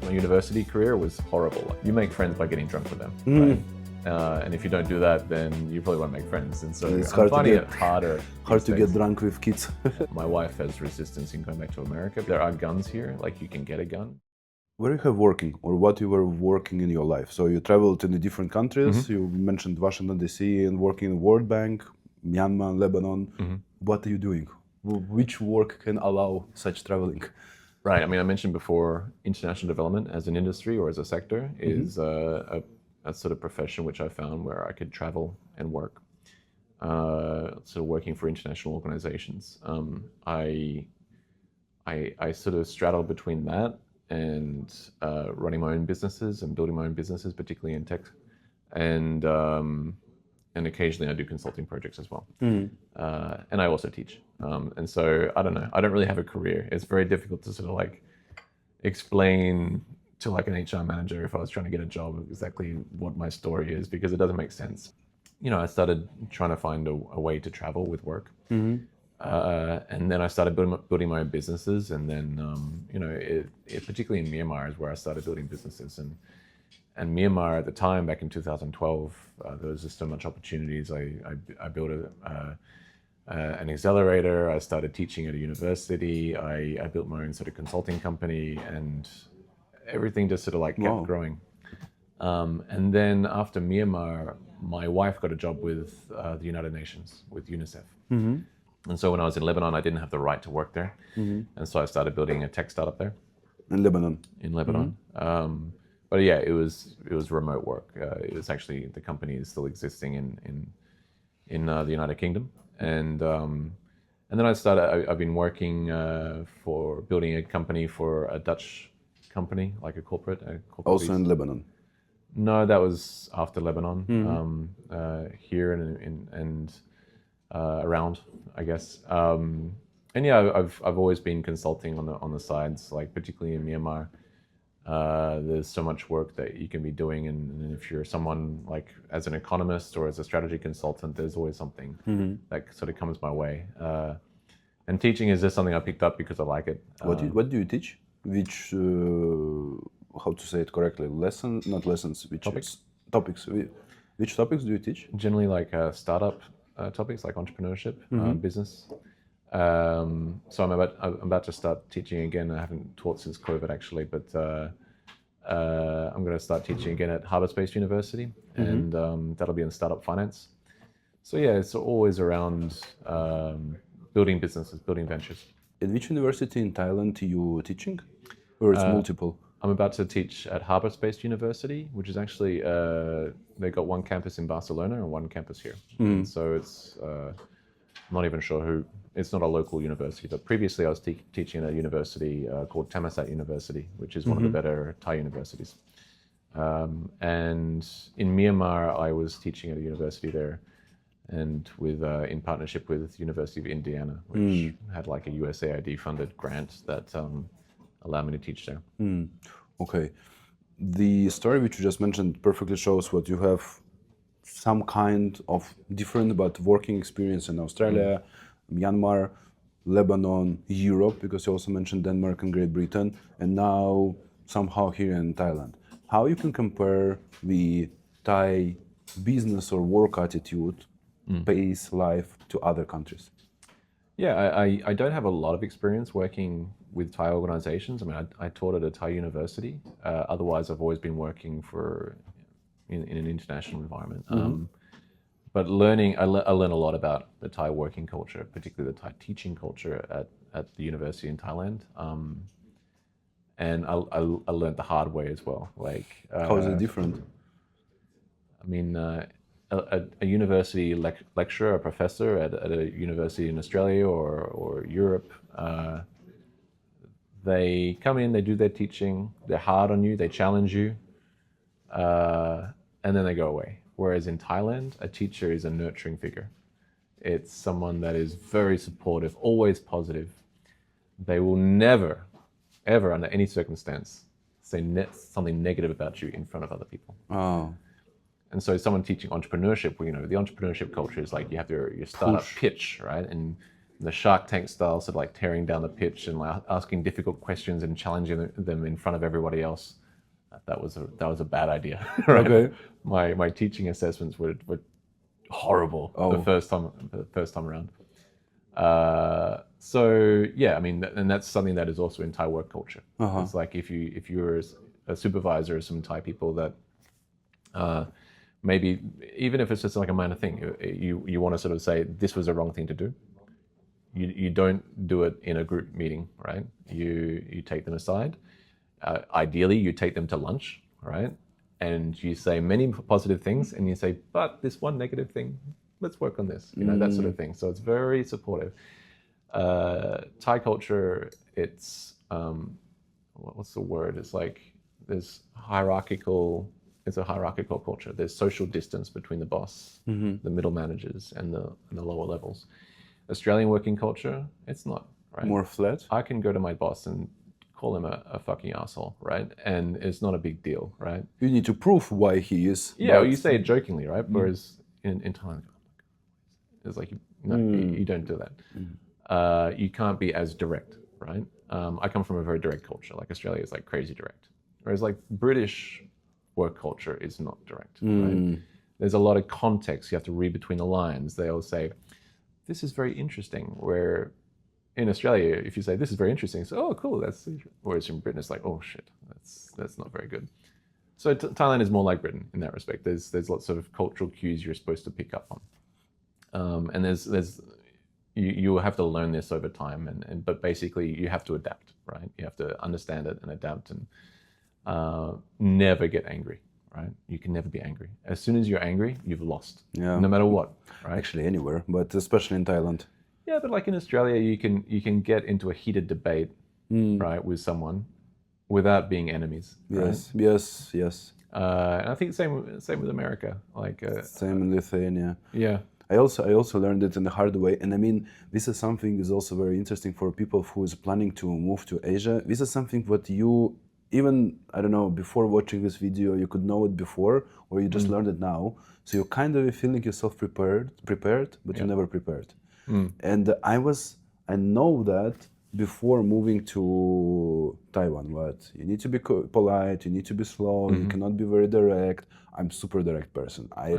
My university career was horrible. You make friends by getting drunk with them, right? And if you don't do that, then you probably won't make friends. And so I'm finding it harder. Hard to get drunk with kids. My wife has resistance in going back to America. There are guns here, like you can get a gun. Where you have working, or what you were working in your life? So you traveled in the different countries. You mentioned Washington D.C. and working in World Bank, Myanmar, Lebanon. What are you doing? Which work can allow such traveling? Right. I mean, I mentioned before, international development as an industry or as a sector is a sort of profession which I found where I could travel and work. Sort of working for international organizations. I sort of straddled between that and running my own businesses and building my own businesses, particularly in tech, and occasionally I do consulting projects as well. And I also teach. And so I don't know. I don't really have a career. It's very difficult to sort of like explain to like an HR manager if I was trying to get a job exactly what my story is, because it doesn't make sense. You know, I started trying to find a way to travel with work. And then I started building my own businesses, and then you know, it particularly in Myanmar is where I started building businesses. And Myanmar at the time, back in 2012, there was just so much opportunities. I built an accelerator. I started teaching at a university. I built my own sort of consulting company, and everything just sort of like kept growing. And then after Myanmar, my wife got a job with the United Nations, with UNICEF. And so when I was in Lebanon, I didn't have the right to work there. And so I started building a tech startup there. In Lebanon? In Lebanon. But yeah, it was remote work. It was actually, the company is still existing in the United Kingdom. And then I've been working for building a company for a Dutch company, like a corporate Also in Lebanon? No, that was after Lebanon, here and around, I guess. And yeah, I've always been consulting on the sides, like particularly in Myanmar. There's so much work that you can be doing, and if you're someone like as an economist or as a strategy consultant, there's always something that sort of comes my way. And teaching is just something I picked up because I like it. What do you teach? Which how to say it correctly? Not lessons. Which topics? Topics. Which topics do you teach? Generally, like startup topics, like entrepreneurship, business. So I'm about to start teaching again. I haven't taught since COVID actually, but I'm going to start teaching again at Harvard-based University, and that'll be in startup finance. So yeah, it's always around building businesses, building ventures. At which university in Thailand are you teaching, or it's multiple? I'm about to teach at Harvard-based University, which is actually they got one campus in Barcelona and one campus here. And so it's I'm not even sure who. It's not a local university, but previously I was teaching at a university called Thammasat University, which is one of the better Thai universities. And in Myanmar, I was teaching at a university there, and with in partnership with University of Indiana, which had like a USAID funded grant that allowed me to teach there. Okay. The story which you just mentioned perfectly shows what you have some kind of different but working experience in Australia, Myanmar, Lebanon, Europe, because you also mentioned Denmark and Great Britain, and now somehow here in Thailand. How you can compare the Thai business or work attitude, pace, life to other countries? Yeah, I don't have a lot of experience working with Thai organizations. I mean, I taught at a Thai university. Otherwise, I've always been working in an international environment. But I learn a lot about the Thai working culture, particularly the Thai teaching culture at the university in Thailand. And I learned the hard way as well. Like, how is it different? I mean, a university lecturer, a professor at a university in Australia or Europe, they come in, they do their teaching, they're hard on you, they challenge you, and then they go away. Whereas in Thailand, a teacher is a nurturing figure. It's someone that is very supportive, always positive. They will never, ever, under any circumstance, say something negative about you in front of other people. Oh. And so someone teaching entrepreneurship, you know, the entrepreneurship culture is like you have your startup pitch, right? And the Shark Tank style, sort of like tearing down the pitch and like asking difficult questions and challenging them in front of everybody else. That was a bad idea. Right? Okay. My teaching assessments were horrible the first time around. So yeah, I mean, and that's something that is also in Thai work culture. It's like if you're a supervisor of some Thai people that maybe even if it's just like a minor thing, you want to sort of say this was a wrong thing to do. You don't do it in a group meeting, right? You take them aside. Ideally, you take them to lunch, right? And you say many positive things, and you say, but this one negative thing, let's work on this, that sort of thing. So it's very supportive. Thai culture, it's what's the word? It's like there's it's a hierarchical culture. There's social distance between the boss, the middle managers, and the lower levels. Australian working culture, it's not, right? More flat. I can go to my boss and call him a fucking asshole, right? And it's not a big deal, right? You need to prove why he is. Yeah, well, you say it jokingly, right? Whereas in Thailand, it's like, you don't do that. You can't be as direct, right? I come from a very direct culture. Like Australia is like crazy direct. Whereas like British work culture is not direct, right? There's a lot of context. You have to read between the lines. They'll say, this is very interesting, where in Australia, if you say this is very interesting, so oh cool, that's. Whereas in Britain, it's like oh shit, that's not very good. So Thailand is more like Britain in that respect. There's lots of cultural cues you're supposed to pick up on, and you have to learn this over time, but basically you have to adapt, right? You have to understand it and adapt, and never get angry, right? You can never be angry. As soon as you're angry, you've lost, no matter what, right? Actually, anywhere, but especially in Thailand. Yeah, but like in Australia, you can get into a heated debate, right, with someone without being enemies. Right? Yes. And I think same with America. Like same in Lithuania. Yeah. I also learned it in the hard way, and I mean, this is something is also very interesting for people who is planning to move to Asia. This is something what you even, I don't know, before watching this video, you could know it before, or you just learned it now. So you're kind of feeling yourself prepared, but you're never prepared. And I know that before moving to Taiwan, but you need to be polite, you need to be slow, you cannot be very direct. I'm super direct person. I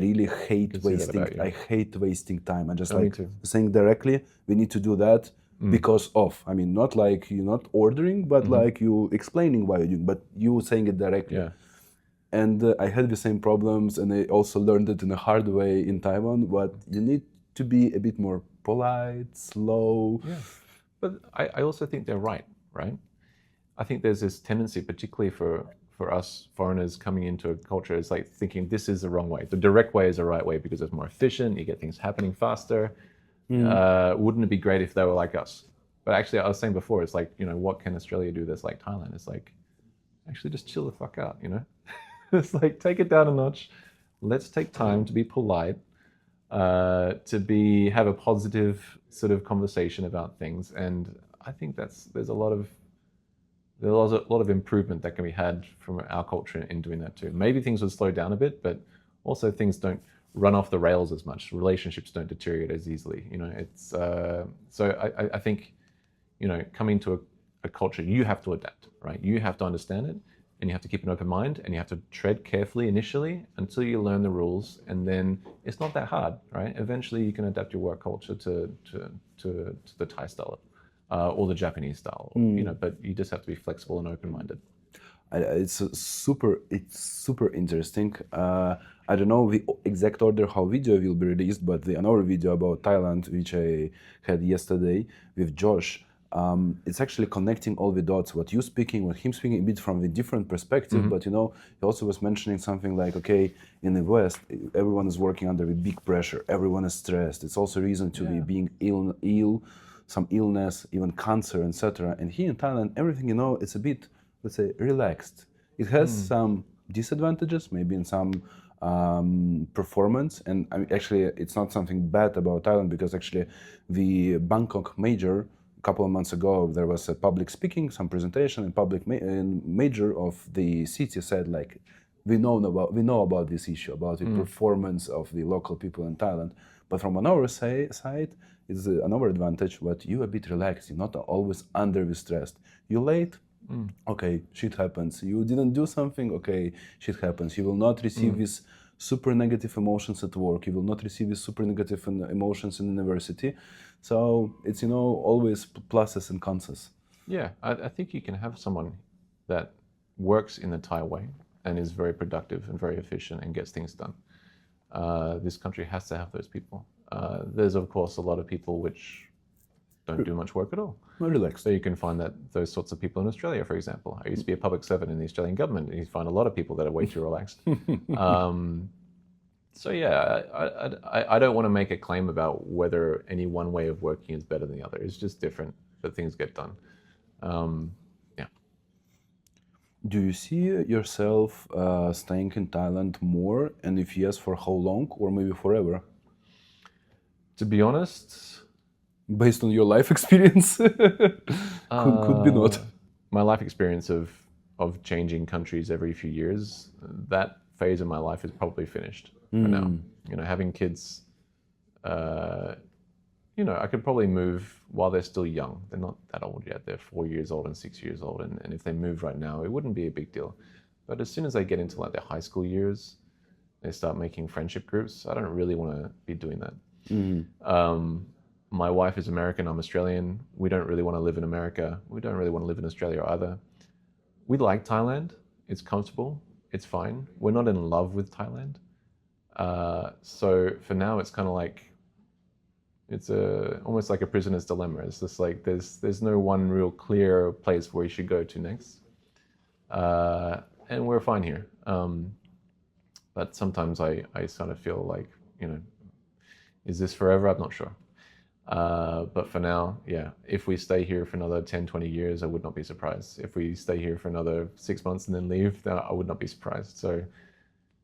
really hate wasting. I hate wasting time. I just like saying directly, we need to do that because of. I mean, not like you're not ordering, but like you explaining why you're doing, but you saying it directly. Yeah. And I had the same problems, and I also learned it in a hard way in Taiwan. But you need to be a bit more polite, slow. Yeah. But I also think they're right? I think there's this tendency, particularly for us foreigners coming into a culture, is like thinking this is the wrong way. The direct way is the right way because it's more efficient, you get things happening faster. Wouldn't it be great if they were like us? But actually, I was saying before, it's like, what can Australia do that's like Thailand? It's like, actually just chill the fuck out, It's like, take it down a notch. Let's take time to be polite. To have a positive sort of conversation about things, and I think there's a lot of improvement that can be had from our culture in doing that too. Maybe things would slow down a bit, but also things don't run off the rails as much. Relationships don't deteriorate as easily. It's so I think coming to a culture, you have to adapt, right? You have to understand it. And you have to keep an open mind, and you have to tread carefully initially until you learn the rules, and then it's not that hard, right? Eventually, you can adapt your work culture to the Thai style or the Japanese style, But you just have to be flexible and open-minded. It's super interesting. I don't know the exact order how video will be released, but another video about Thailand, which I had yesterday with Josh. It's actually connecting all the dots, what you speaking, what him speaking, a bit from a different perspective. But he also was mentioning something like, okay, in the West, everyone is working under a big pressure, everyone is stressed. It's also a reason to be being ill, some illness, even cancer, etc. And here in Thailand, everything it's a bit, let's say, relaxed. It has some disadvantages, maybe in some performance, and actually it's not something bad about Thailand, because actually the Bangkok major, couple of months ago, there was a public speaking, some presentation, and major of the city said like, we know about this issue, about the performance of the local people in Thailand. But from another side, it's another advantage. But you a bit relaxed. You're not always under the stress. You late, okay, shit happens. You didn't do something, okay, shit happens. You will not receive these super negative emotions at work. You will not receive these super negative emotions in university. So it's always pluses and cons. Yeah, I think you can have someone that works in the Thai way and is very productive and very efficient and gets things done. This country has to have those people. There's of course a lot of people which don't do much work at all. Relaxed. So you can find that those sorts of people in Australia, for example. I used to be a public servant in the Australian government, and you find a lot of people that are way too relaxed. So yeah, I don't want to make a claim about whether any one way of working is better than the other. It's just different, but things get done. Yeah. Do you see yourself staying in Thailand more? And if yes, for how long, or maybe forever? To be honest, based on your life experience, could be not. My life experience of changing countries every few years, that phase of my life is probably finished for now. Having kids, I could probably move while they're still young. They're not that old yet. They're 4 years old and 6 years old. And if they move right now, it wouldn't be a big deal. But as soon as they get into like their high school years, they start making friendship groups. I don't really want to be doing that. My wife is American, I'm Australian. We don't really want to live in America. We don't really want to live in Australia either. We like Thailand. It's comfortable. It's fine. We're not in love with Thailand. So for now, it's kind of like, it's almost like a prisoner's dilemma. It's just like there's no one real clear place where you should go to next. And we're fine here. But sometimes I sort of feel like, is this forever? I'm not sure. But for now, yeah, if we stay here for another 10, 20 years, I would not be surprised. If we stay here for another 6 months and then leave, then I would not be surprised. So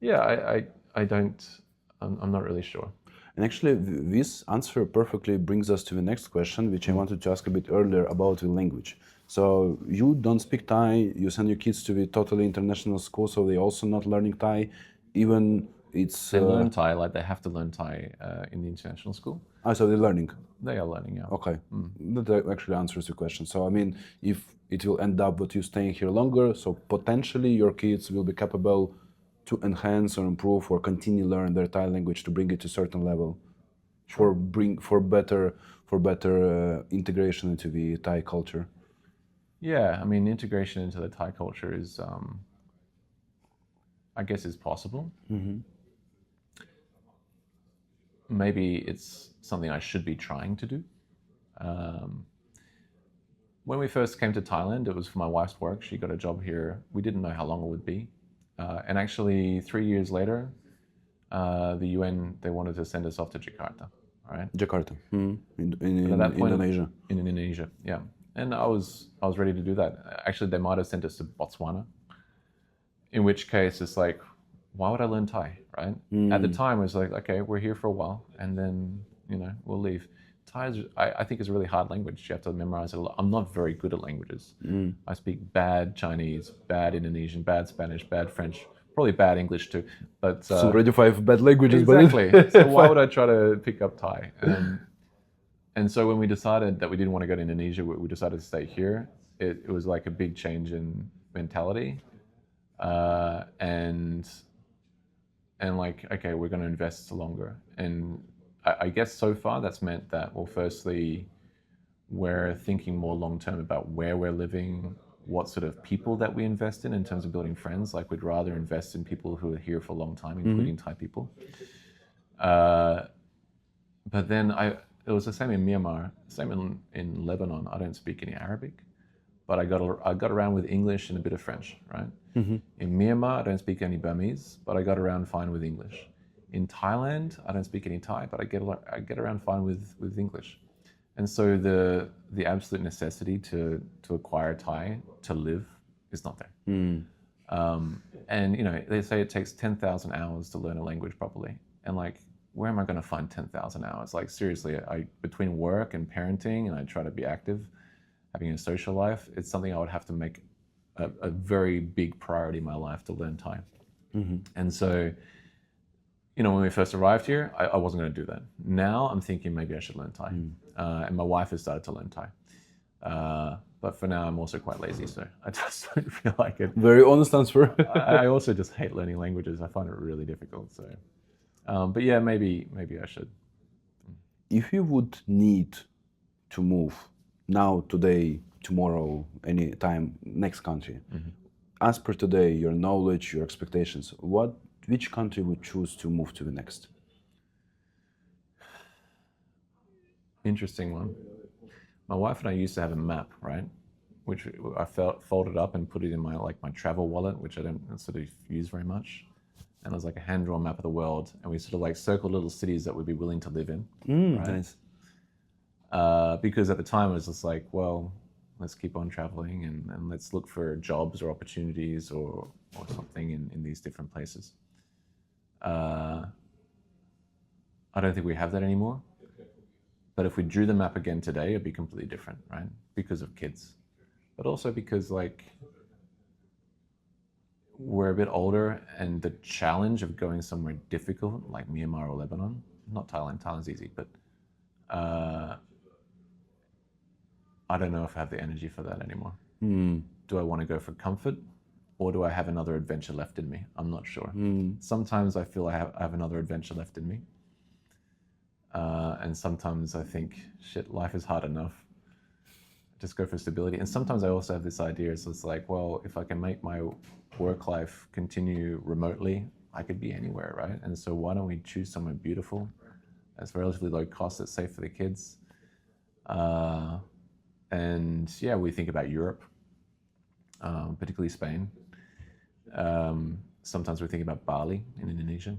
yeah, I'm not really sure. And actually, this answer perfectly brings us to the next question, which I wanted to ask a bit earlier about the language. So you don't speak Thai, you send your kids to the totally international school, so they're also not learning Thai, even it's... They learn Thai, like they have to learn Thai in the international school. So they're learning? They are learning, yeah. Okay, that actually answers your question. So I mean, if it will end up with you staying here longer, so potentially your kids will be capable to enhance or improve or continue learn their Thai language to bring it to a certain level, for better integration into the Thai culture. Yeah, I mean, integration into the Thai culture is, I guess, is possible. Maybe it's something I should be trying to do. When we first came to Thailand, it was for my wife's work. She got a job here. We didn't know how long it would be. And actually, 3 years later, the UN, they wanted to send us off to Jakarta, right? Jakarta, in point, Indonesia. In Indonesia, yeah. And I was ready to do that. Actually, they might have sent us to Botswana, in which case it's like, why would I learn Thai, right? At the time, it was like, okay, we're here for a while, and then, we'll leave. Thai is, I think, is a really hard language. You have to memorize it a lot. I'm not very good at languages. I speak bad Chinese, bad Indonesian, bad Spanish, bad French, probably bad English too. But so already 5 bad languages. Exactly. So why would I try to pick up Thai? And so when we decided that we didn't want to go to Indonesia, we decided to stay here. It was like a big change in mentality, and like, okay, we're going to invest longer. And I guess so far that's meant that, well, firstly, we're thinking more long-term about where we're living, what sort of people that we invest in terms of building friends. Like, we'd rather invest in people who are here for a long time, including Thai people. But then it was the same in Myanmar, same in Lebanon. I don't speak any Arabic, but I got around with English and a bit of French, right? In Myanmar, I don't speak any Burmese, but I got around fine with English. In Thailand, I don't speak any Thai, but I get around fine with English. And so the absolute necessity to acquire Thai to live is not there. And they say it takes 10,000 hours to learn a language properly. And like, where am I going to find 10,000 hours? Like, seriously, between work and parenting, and I try to be active, having a social life, it's something I would have to make a very big priority in my life to learn Thai. And so, when we first arrived here, I wasn't going to do that. Now I'm thinking maybe I should learn Thai. And my wife has started to learn Thai. But for now, I'm also quite lazy, so I just don't feel like it. Very honest answer. I also just hate learning languages. I find it really difficult. So, but yeah, maybe I should. If you would need to move now, today, tomorrow, any time, next country, as per today, your knowledge, your expectations, which country would choose to move to the next? Interesting one. My wife and I used to have a map, right? Which I folded up and put it in my travel wallet, which I don't sort of use very much. And it was like a hand-drawn map of the world, and we sort of circled little cities that we'd be willing to live in. Right? Nice. Because at the time it was just like, well, let's keep on traveling and let's look for jobs or opportunities or something in these different places. I don't think we have that anymore. But if we drew the map again today, it'd be completely different, right? Because of kids, but also because we're a bit older, and the challenge of going somewhere difficult like Myanmar or Lebanon, not Thailand, Thailand's easy, but I don't know if I have the energy for that anymore. Do I want to go for comfort, or do I have another adventure left in me? I'm not sure. Sometimes I feel I have another adventure left in me. And sometimes I think, shit, life is hard enough. Just go for stability. And sometimes I also have this idea, so it's like, well, if I can make my work life continue remotely, I could be anywhere, right? And so why don't we choose somewhere beautiful, that's relatively low cost, that's safe for the kids. And yeah, we think about Europe, particularly Spain. Sometimes we think about Bali in Indonesia.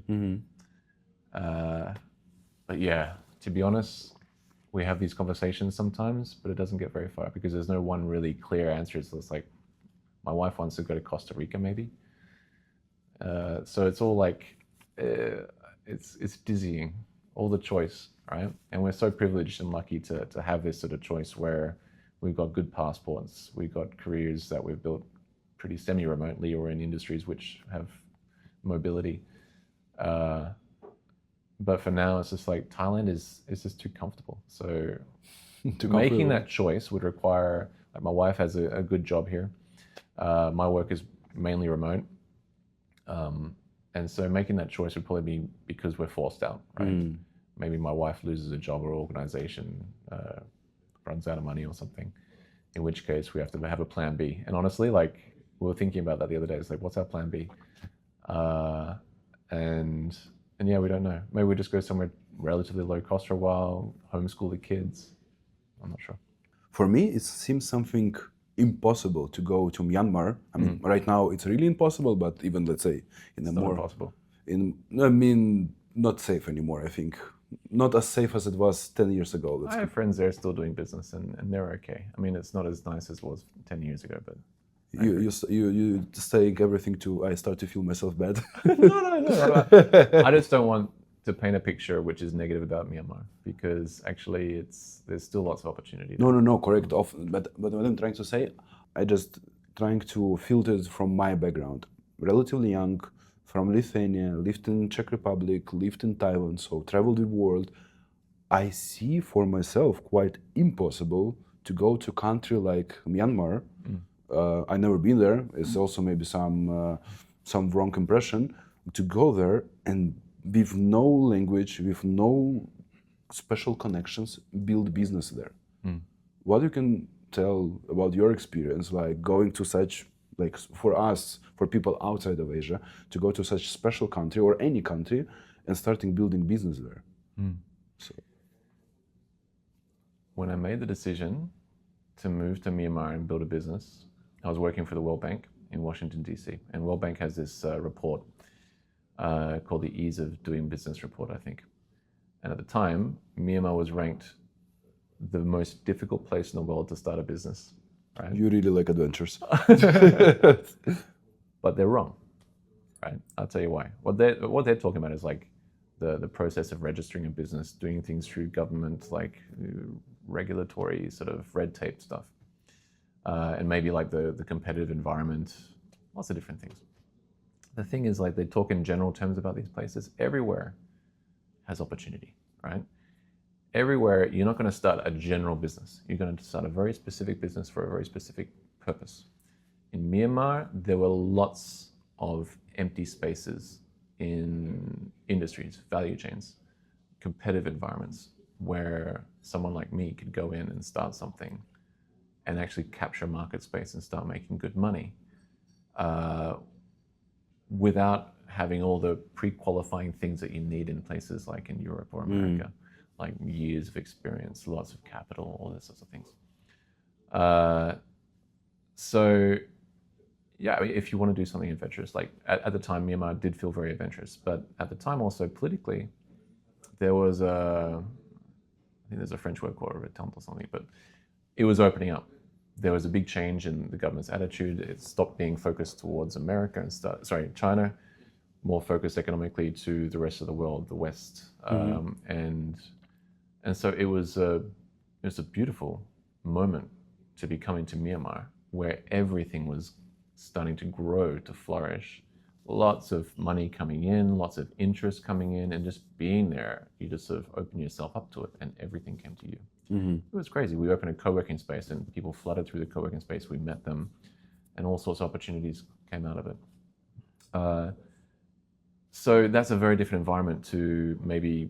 But yeah, to be honest, we have these conversations sometimes, but it doesn't get very far because there's no one really clear answer. So it's like, my wife wants to go to Costa Rica maybe. So it's all it's dizzying, all the choice, right? And we're so privileged and lucky to have this sort of choice where we've got good passports, we've got careers that we've built pretty semi-remotely or in industries which have mobility. But for now, it's just like Thailand is just too comfortable. So making that choice would require, my wife has a good job here. My work is mainly remote. And so making that choice would probably be because we're forced out, right? Maybe my wife loses a job or organization, runs out of money or something, in which case we have to have a plan B. And honestly, we were thinking about that the other day. It's like, what's our plan B? And yeah, we don't know. Maybe we just go somewhere relatively low cost for a while, homeschool the kids. I'm not sure. For me, it seems something impossible to go to Myanmar. I mean, right now it's really impossible, but even let's say in a more impossible. Not safe anymore. I think not as safe as it was 10 years ago. I have friends there still doing business, and they're okay. I mean, it's not as nice as it was 10 years ago, but. You saying everything to, I start to feel myself bad. No. I just don't want to paint a picture which is negative about Myanmar, because actually there's still lots of opportunity there. No, correct. But what I'm trying to say, I just trying to filter it from my background. Relatively young, from Lithuania, lived in Czech Republic, lived in Taiwan, so traveled the world. I see for myself quite impossible to go to a country like Myanmar. I've never been there. It's also maybe some wrong impression to go there and with no language, with no special connections, build business there. What you can tell about your experience, like going to such, for us, for people outside of Asia, to go to such special country or any country and starting building business there? So. When I made the decision to move to Myanmar and build a business, I was working for the World Bank in Washington, D.C. And World Bank has this report called the Ease of Doing Business report, I think. And at the time, Myanmar was ranked the most difficult place in the world to start a business. Right? You really like adventures. But they're wrong, right? I'll tell you why. What they're talking about is the process of registering a business, doing things through government, regulatory sort of red tape stuff. And maybe the competitive environment, lots of different things. the thing is, like, they talk in general terms about these places. Everywhere has opportunity, right? Everywhere, you're not going to start a general business. You're going to start a very specific business for a very specific purpose. In Myanmar, there were lots of empty spaces in industries, value chains, competitive environments, where someone like me could go in and start something and actually capture market space and start making good money without having all the pre-qualifying things that you need in places like in Europe or America, like years of experience, lots of capital, all those sorts of things. So yeah, I mean, if you want to do something adventurous, like at the time, Myanmar did feel very adventurous, but at the time also politically, there was I think there's a French word called retente or something, but it was opening up. There was a big change in the government's attitude. It stopped being focused towards America and China, more focused economically to the rest of the world, the West, and so it was a beautiful moment to be coming to Myanmar, where everything was starting to grow, to flourish. Lots of money coming in, lots of interest coming in, and just being there, you just sort of open yourself up to it, and everything came to you. It was crazy. We opened a co-working space, and people flooded through the co-working space. We met them, and all sorts of opportunities came out of it. So that's a very different environment to maybe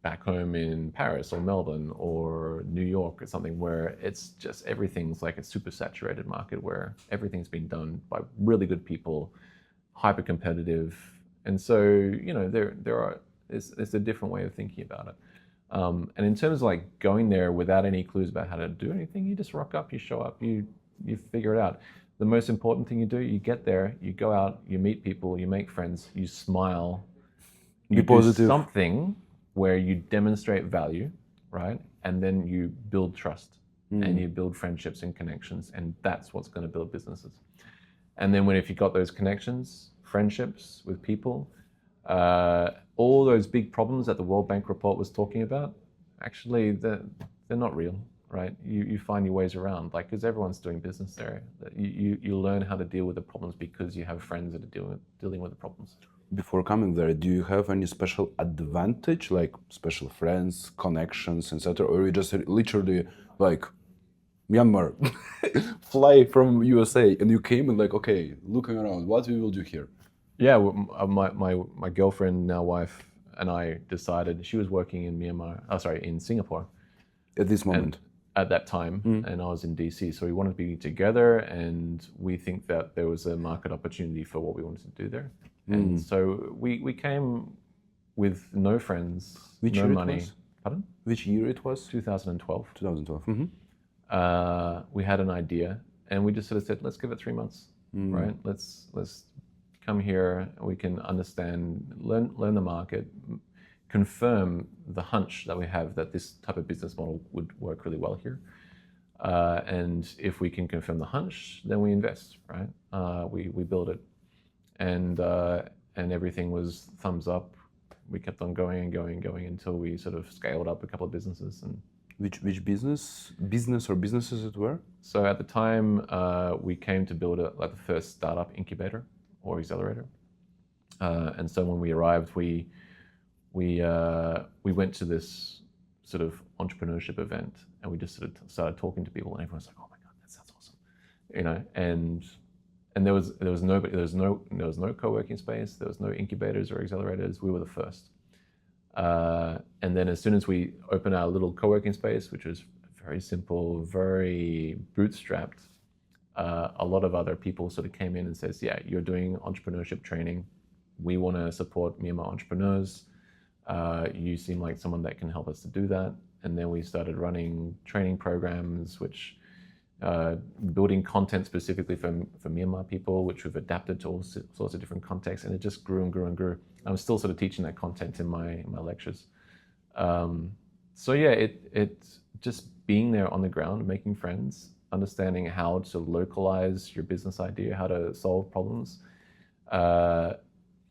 back home in Paris or Melbourne or New York or something, where it's just everything's like a super saturated market where everything's been done by really good people, hyper competitive. And so, you know, it's a different way of thinking about it. And in terms of like going there without any clues about how to do anything, you just rock up, you show up, you figure it out. The most important thing you do, you get there, you go out, you meet people, you make friends, you smile, you do something where you demonstrate value, right? And then you build trust and you build friendships and connections, and that's what's going to build businesses. And then if you got those connections, friendships with people, all those big problems that the World Bank report was talking about, actually they're not real, right? You find your ways around, like, because everyone's doing business there. You learn how to deal with the problems because you have friends that are dealing with the problems. Before coming there, do you have any special advantage, like special friends, connections, etc., or you just literally like Myanmar, fly from USA, and you came and like, okay, looking around, what we will do here? Yeah, my girlfriend, now wife, and I decided. She was working in in Singapore at this moment. At that time, and I was in DC, so we wanted to be together, and we think that there was a market opportunity for what we wanted to do there. And so we came with no friends, no money. Pardon? Which year it was? 2012. 2012. We had an idea, and we just sort of said, let's give it 3 months, right? Let's come here. We can understand, learn the market, confirm the hunch that we have that this type of business model would work really well here. And if we can confirm the hunch, then we invest, right? We build it. And everything was thumbs up. We kept on going and going and going until we sort of scaled up a couple of businesses. And which business or businesses it were? So at the time, we came to build the first startup incubator or accelerator. And so when we arrived, we went to this sort of entrepreneurship event, and we just sort of started talking to people, and everyone was like, "Oh my God, that sounds awesome," you know. And there was no co-working space, there was no incubators or accelerators. We were the first. And then as soon as we opened our little co-working space, which was very simple, very bootstrapped, a lot of other people sort of came in and says, "Yeah, you're doing entrepreneurship training. We want to support Myanmar entrepreneurs. You seem like someone that can help us to do that." And then we started running training programs, which building content specifically for Myanmar people, which we've adapted to all sorts of different contexts, and it just grew and grew and grew. I'm still sort of teaching that content in my lectures. So yeah, it just being there on the ground, making friends, understanding how to localize your business idea, how to solve problems.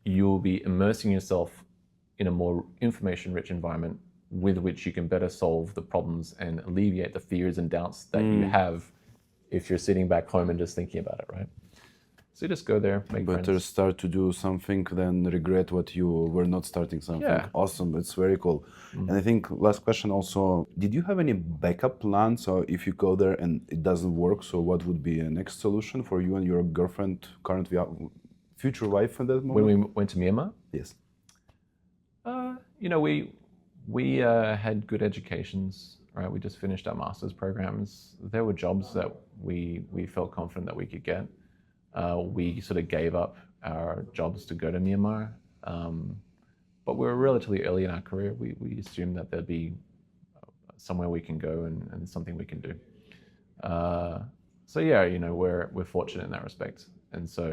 You'll be immersing yourself in a more information-rich environment with which you can better solve the problems and alleviate the fears and doubts that you have if you're sitting back home and just thinking about it, right? So you just go there, make Better friends. start to do something than regret what you were not starting something. Yeah. Awesome, it's very cool. And I think last question also, did you have any backup plans? So if you go there and it doesn't work, so what would be a next solution for you and your girlfriend, current future wife at that moment? When we went to Myanmar, Yes. you know, we had good educations, right? We just finished our master's programs. There were jobs that we felt confident that we could get. We sort of gave up our jobs to go to Myanmar, but we were relatively early in our career. We assumed that there'd be somewhere we can go and something we can do. So yeah, you know, we're fortunate in that respect. And so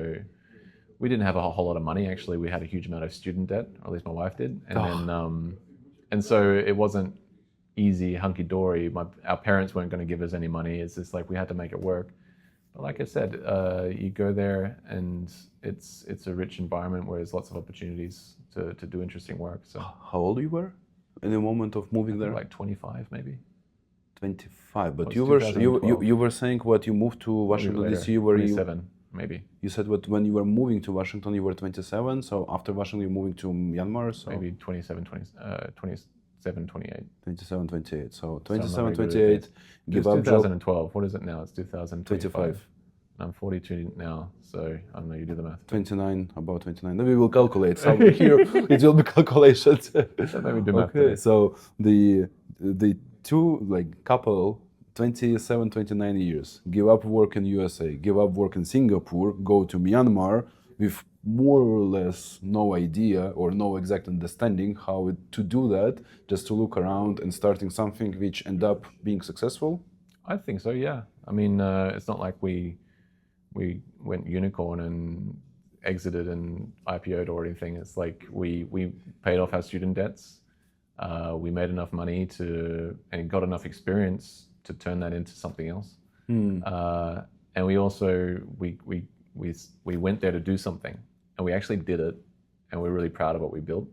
we didn't have a whole lot of money. Actually, we had a huge amount of student debt, or at least my wife did. And then, and so it wasn't easy, hunky dory. Our parents weren't going to give us any money. It's just like we had to make it work. But like I said, you go there and it's a rich environment where there's lots of opportunities to do interesting work. So how old you were in the moment of moving there? Like 25 maybe. 25. But It you was 2012. were saying what you moved to Washington DC. Were 27 maybe. You said what when you were moving to Washington you were 27. So after Washington you're moving to Myanmar. So Maybe 27, 28. 27, 28. So I'm 27, not very good at 28. this. Give It was up job. 2012. What is it now? It's 2025. 25. I'm 42 now, so I don't know. You do the math. 29, about 29. Then we will calculate. So here it will be calculations. Maybe do math Okay, today. so the two like couple, 27, 29 years, give up work in USA, give up work in Singapore, go to Myanmar with more or less no idea or no exact understanding how to do that, just to look around and starting something which end up being successful. I think so. Yeah. I mean, it's not like we went unicorn and exited and IPO'd or anything. It's like we paid off our student debts. We made enough money and got enough experience to turn that into something else. And we also we went there to do something, and we actually did it, and we're really proud of what we built.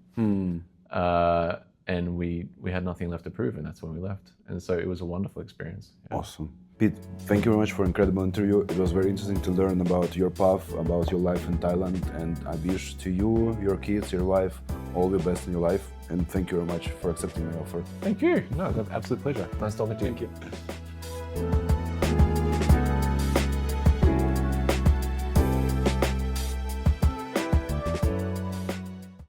And we had nothing left to prove, and that's when we left. And so it was a wonderful experience. Yeah. Awesome. Pete, thank you very much for an incredible interview. It was very interesting to learn about your path, about your life in Thailand, and I wish to you, your kids, your wife, all the best in your life. And thank you very much for accepting my offer. Thank you. No, absolute pleasure. Nice talking to you. Thank you.